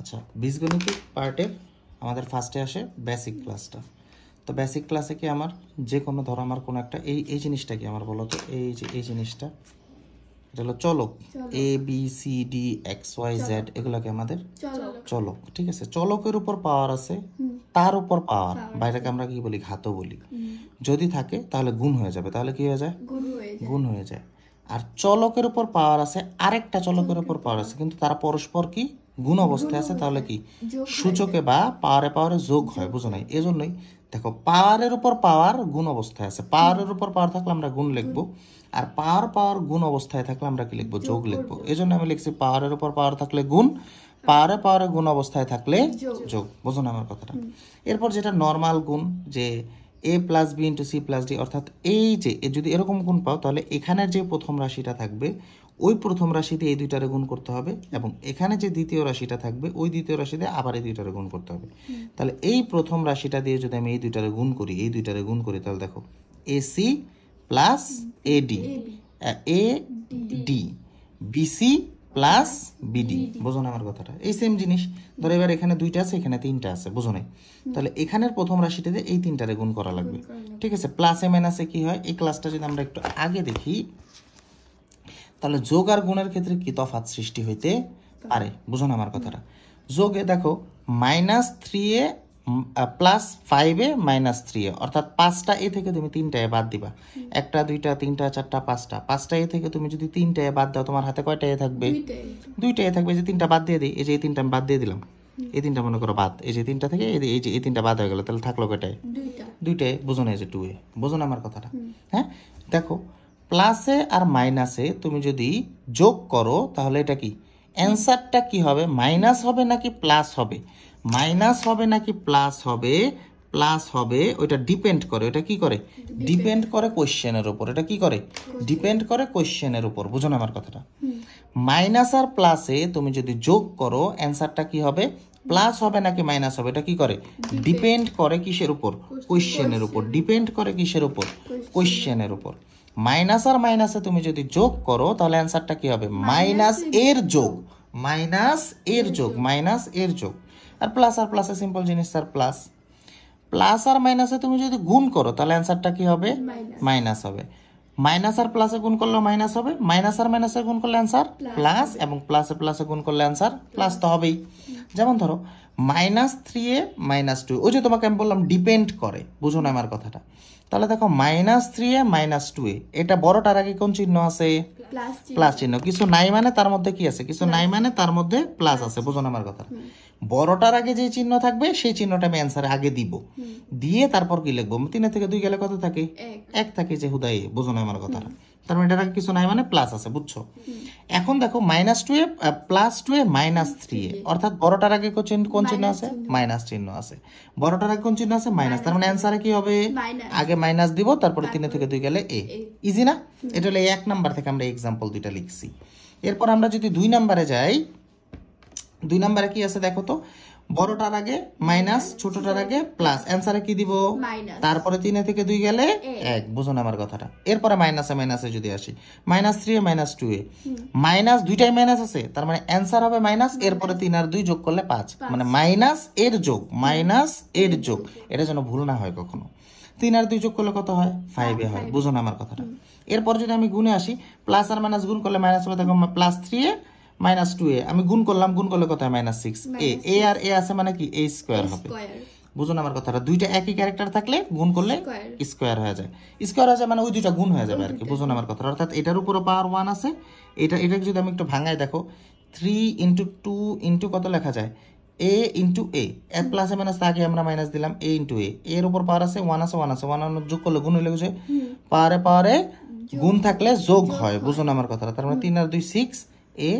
আচ্ছা, বীজগণিতিক পার্টের আমাদের ফার্স্টে আসে বেসিক ক্লাসটা। তো বেসিক ক্লাসে কি আমার যে কোনো ধরো আমার কোনো একটা এই জিনিসটা কি আমার বলো তো, এই জিনিসটা এটা হলো চলক, A B C D X Y Z, এগুলোকে আমাদের চলক। ঠিক আছে, চলকের উপর পাওয়ার আছে, তার উপর পাওয়ার, বাইরেকে আমরা কি বলি, ঘাতও বলি। যদি থাকে তাহলে গুণ হয়ে যাবে, তাহলে কি হয়ে যায়, গুণ হয়ে যায়। আর চলকের উপর পাওয়ার আছে, আরেকটা চলকের উপর পাওয়ার আছে, কিন্তু তারা পরস্পর কি গুণ অবস্থায় আছে, তাহলে কি সূচকে বা পাওয়ারে পাওয়ারে যোগ হয়, বুঝো নাই? এজন্যই দেখো পাওয়ারের উপর পাওয়ার গুণ অবস্থায় আছে, পাওয়ারের উপর পাওয়ার থাকলে আমরা গুণ লিখবো, আর পাওয়ার পাওয়ার গুণ অবস্থায় থাকলে আমরা কি লিখবো, যোগ লিখবো। এই জন্য আমি লিখছি পাওয়ারের উপর পাওয়ার থাকলে গুণ, পাওয়ারে পাওয়ারে গুণ অবস্থায় থাকলে যোগ। বুঝো না আমার কথাটা? এরপর যেটা নর্মাল গুণ, যে a plus B into C plus D, অর্থাৎ এই যে যদি এরকম গুণ পাও তাহলে এখানের যে প্রথম রাশিটা থাকবে ওই প্রথম রাশিতে এই দুইটারে গুণ করতে হবে, এবং এখানে যে দ্বিতীয় রাশিটা থাকবে ওই দ্বিতীয় রাশিতে আবার এই দুইটারে গুণ করতে হবে। তাহলে এই প্রথম রাশিটা দিয়ে যদি আমি এই দুইটারে গুণ করি তাহলে দেখো AC plus AD, A D, BC plus BD. বোঝো না আমার কথাটা? এই সেম জিনিস ধরো এবার এখানে দুইটা আছে, এখানে তিনটা আছে, বুঝো নাই? তাহলে এখানের প্রথম রাশিটাতে এই তিনটারে গুণ করা লাগবে। ঠিক আছে, প্লাসে মাইনাসে কি হয়, এই ক্লাসটা যদি আমরা একটু আগে দেখি তাহলে যোগ আর গুণের ক্ষেত্রে কি তফাৎ সৃষ্টি হইতে পারে, বুঝো না আমার কথাটা? যোগে দেখো -3a plus 5a minus 3a, অর্থাৎ 5টা এ থেকে তুমি 3টা এ বাদ দিবা, 1টা 2টা 3টা 4টা 5টা এ থেকে তুমি যদি 3টা এ বাদ দাও তোমার হাতে কয়টা এ থাকবে, 2টা এ থাকবে। যে 3টা বাদ দিয়ে দিই, এই যে এই 3টা আমি বাদ দিয়ে দিলাম, এই 3টা মনে করো বাদ, এই যে 3টা থেকে এই যে এই 3টা বাদ হয়ে গেল, তাহলে থাকলো কয়টায়, 2টা। বুঝো না, এই যে 2a, বুঝো না আমার কথাটা? হ্যাঁ, দেখো প্লাসে আর মাইনাসে তুমি যদি যোগ করো তাহলে এটা কি অ্যান্সারটা কি হবে, মাইনাস হবে নাকি প্লাস হবে, মাইনাস হবে নাকি প্লাস হবে, প্লাস হবে। ওইটা ডিপেন্ড করে, ওটা কি করে, ডিপেন্ড করে কোশ্চেনের উপর। এটা কি করে, ডিপেন্ড করে কোশ্চেনের উপর। বুঝো না আমার কথাটা? মাইনাস আর প্লাসে তুমি যদি যোগ করো অ্যান্সারটা কি হবে, প্লাস হবে নাকি মাইনাস হবে, এটা কি করে, ডিপেন্ড করে কিসের উপর, কোশ্চেনের উপর। ডিপেন্ড করে কিসের উপর, কোশ্চেনের উপর। মাইনাস আর মাইনাসে তুমি যদি যোগ করো তাহলে অ্যান্সারটা কি হবে, মাইনাস এর যোগ, মাইনাস এর যোগ, মাইনাস এর যোগ। আর প্লাসে সিম্পল জিনিস স্যার, প্লাস। প্লাস আর মাইনাসে তুমি যদি গুণ করো তাহলে অ্যান্সারটা কি হবে, মাইনাস হবে। মাইনাস আর প্লাসে গুণ করলে মাইনাস হবে, মাইনাস আর মাইনাসে গুণ করলে অ্যান্সার প্লাস, এবং প্লাসে প্লাসে গুণ করলে অ্যান্সার প্লাস তো হবেই। যেমন ধরো -3a -2, ওই যে তোমাকে আমি বললাম ডিপেন্ড করে, বুঝো না আমার কথাটা? তাহলে দেখো -3a -2a, এটা বড়টার আগে কোন চিহ্ন আছে, প্লাস চিহ্ন। কিছু নাই মানে তার মধ্যে কি আছে, কিছু নাই মানে তার মধ্যে প্লাস আছে, বুঝো না আমার কথা? বড়টার আগে যে চিহ্ন থাকবে সেই চিহ্নটা আমি অ্যান্সারে আগে দিব, দিয়ে তারপর কি লিখবো, 3 থেকে 2 গেলে কত থাকে, 1 থাকে, যে হুদাই। বুঝো না আমার কথা? তার মানে এটার আগে কিছু নাই মানে প্লাস আছে, বুঝছো? এখন দেখো -2a +2a -3a, অর্থাৎ বড়টার আগে কোন চিহ্ন আছে, মাইনাস চিহ্ন আছে। বড়টার আগে কোন চিহ্ন আছে, মাইনাস। তার মানে অ্যান্সারে কি হবে, আগে মাইনাস দিব, তারপরে 3 থেকে 2 গেলে a। ইজি না? এটা হলো 1 নাম্বার থেকে আমরা এক্সাম্পল দুইটা লিখছি। এরপর আমরা যদি 2 নাম্বারে যাই, 2 নাম্বারে কি আছে দেখো তো, বড়টার আগে মাইনাস, ছোটটার আগে প্লাস, অ্যান্সারে কি দিব, তারপরে 3 থেকে 2 গেলে 1। বুঝো না আমার কথাটা? এরপরে মাইনাসে যদি আসি, -3a -2a, মাইনাস, দুইটাই মাইনাস আছে, তার মানে অ্যান্সার হবে মাইনাস। এরপরে 3 আর 2 যোগ করলে 5, মানে মাইনাস এর যোগ, মাইনাস এর যোগ। এটা যেন ভুল না হয় কখনো। 3 আর 2 যোগ করলে কত হয়, 5a হয়। বুঝো না আমার কথাটা? এরপর যদি আমি গুণে আসি, প্লাস আর মাইনাস গুণ করলে মাইনাস হবে, দেখো +3a -2a, আমি গুণ করলাম, গুণ করলে কত হয়, -6a। এ আর এ আছে মানে কি, a স্কয়ার হবে। বুঝো না আমার কথাটা? দুইটা একই ক্যারেক্টার থাকলে গুণ করলে স্কয়ার হয়ে যায়, স্কয়ার হয়ে যায় মানে ওই দুইটা গুণ হয়ে যাবে আর কি। বুঝো না আমার কথাটা? অর্থাৎ এটার উপরও পাওয়ার 1 আছে, এটা যদি আমি একটু ভাঙাই, দেখো 3 × 2 × কত লেখা যায়, a × a, প্লাসে মাইনাসে আগে আমরা মাইনাস দিলাম, a × a, এর উপর পাওয়ার আছে 1 আছে, 1 যোগ করলে গুণ হইলে বুঝে, পাওয়ারে গুণ থাকলে যোগ হয়। বুঝো না আমার কথাটা? তার মানে 3 আর 2 6, a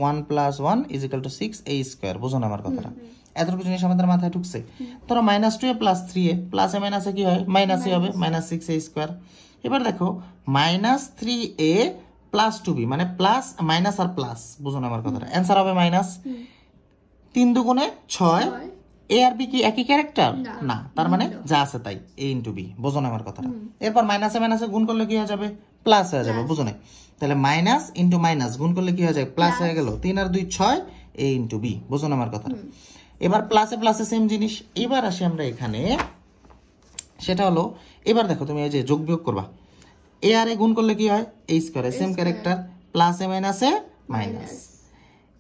1 + 1 = 6a স্কয়ার। বুঝো না আমার কথাটা? এতটুকু জিনিস আমাদের মাথায় ঢুকছে? ধরো -2a + 3a, প্লাসে মাইনাসে কি হয়, মাইনাসই হবে, -6a স্কয়ার। এবার দেখো -3a + 2b, মানে প্লাস মাইনাস আর প্লাস। বুঝো না আমার কথাটা? অ্যান্সার হবে মাইনাস। 3 দুগুণে 6, এ আর বি কি একই ক্যারেক্টার না, তার মানে যা আছে তাই, a × b। বুঝো না আমার কথাটা? এরপর মাইনাসে গুণ করলে কি হয়ে যাবে, প্লাস হয়ে যাবে। বুঝো না? তাহলে মাইনাস ইন্টু মাইনাস গুণ করলে কি হয়ে যায়, প্লাস হয়ে গেল। 3 আর 2 6, এ ইন্টু বি, বুঝুন আমার কথা। এবার প্লাসে প্লাসে সেম জিনিস। এবার আসি আমরা এখানে, সেটা হলো এবার দেখো তুমি এই যে যোগ বিয়োগ করবা, এ আর এ গুণ করলে কি হয়, এ স্কয়ারে, সেম ক্যারেক্টার, প্লাসে মাইনাসে মাইনাস।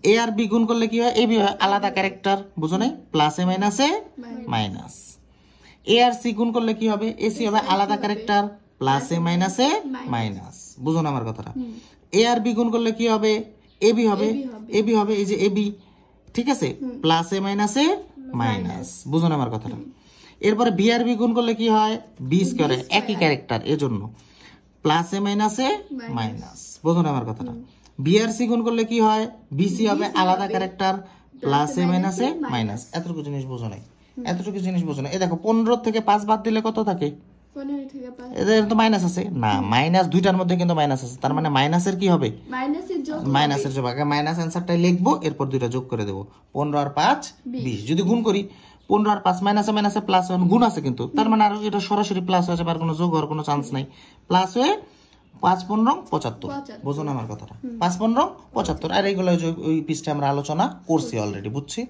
এ আর বি গুণ করলে কি হয়, এ বি হয়, আলাদা ক্যারেক্টার, বুঝো নাই, প্লাসে মাইনাসে মাইনাস। এ আর সি গুণ করলে কি হবে, এ সি হবে, আলাদা ক্যারেক্টার, প্লাসে মাইনাসে মাইনাস, বুঝো না আমার কথাটা। এ আর বি গুণ করলে কি হবে, এ বি হবে, এ বি হবে, এই যে এ বি, ঠিক আছে, প্লাসে মাইনাসে মাইনাস, বুঝো না আমার কথাটা। এরপরে বি আর বি গুণ করলে কি হয়, বি স্কয়ারে, একই ক্যারেক্টার, এজন্য প্লাসে মাইনাসে মাইনাস, বুঝো না আমার কথাটা। বি আর সি গুণ করলে কি হয়, বি সি হবে, আলাদা ক্যারেক্টার, প্লাসে মাইনাসে মাইনাস। এতটুকু জিনিস বুঝো নাই, এতটুকু জিনিস বুঝো না। এই দেখো 15 থেকে 5 বাদ দিলে কত থাকে, 15 থেকে 5 এদের তো মাইনাস আছে না, মাইনাস দুইটার মধ্যে কিন্তু মাইনাস আছে, তার মানে মাইনাসের কি হবে, মাইনাসের যোগ মাইনাসের যোগ। আগে মাইনাস অ্যান্সারটাই লিখবো, এরপর দুইটা যোগ করে দেবো, 15 আর 5 20। যদি গুণ করি 15 আর 5 মাইনাসে মাইনাসে প্লাস 1, গুণ আছে কিন্তু, তার মানে আর এটা সরাসরি প্লাস হয়ে যাবে, আর কোনো যোগ হওয়ার কোনো চান্স নাই। প্লাস হয়ে 5 15 75, বুঝো না আমার কথাটা, 5 15 75। আর এইগুলো ওই পৃষ্ঠে আমরা আলোচনা করছি অলরেডি, বুঝছি।